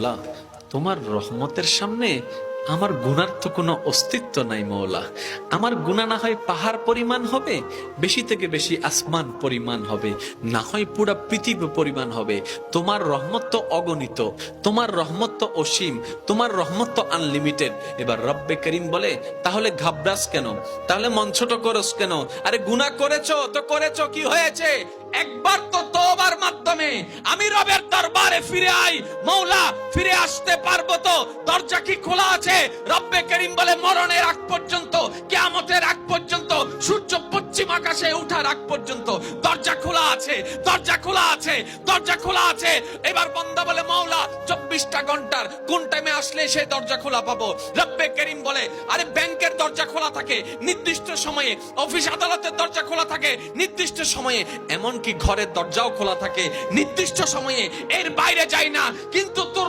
মওলা, তোমার রহমতের সামনে আমার গুনার তো কোনো অস্তিত্ব নাই মওলা। আমার গুনাহ না হয় পাহাড় পরিমাণ হবে, বেশি থেকে বেশি আসমান পরিমাণ হবে, না হয় পুরা পৃথিবী পরিমাণ হবে। তোমার রহমত তো অগণিত, তোমার রহমত তো অসীম, তোমার রহমত তো আনলিমিটেড। এবার রব্বে করিম বলে, তাহলে ঘাবড়াস কেন, তাহলে মন ছোট করস কেন? আরে গুনাহ করেছো তো করেছো, কি হয়েছে? একবার তো তওবার মাধ্যমে আমি রবের দরবারে ফিরে আই, মওলা ফিরে আসতে পারবো তো? দরজা কি খোলা আছে? রব্বে করিম বলে, মরণের আগ পর্যন্ত, কিয়ামতের আগ পর্যন্ত, সূর্য পশ্চিম আকাশে ওঠার আগ পর্যন্ত দরজা খোলা আছে, দরজা খোলা আছে, দরজা খোলা আছে। এবার বান্দা বলে, মওলা 24টা ঘন্টার কোন টাইমে আসলে সেই দরজা খোলা পাবো? রব্বে করিম বলে, আরে ব্যাংকের দরজা খোলা থাকে নির্দিষ্ট সময়ে, অফিস আদালতের দরজা খোলা থাকে নির্দিষ্ট সময়ে, এমনকি ঘরের দরজাও খোলা থাকে নির্দিষ্ট সময়ে, এর বাইরে যায় না। কিন্তু তোর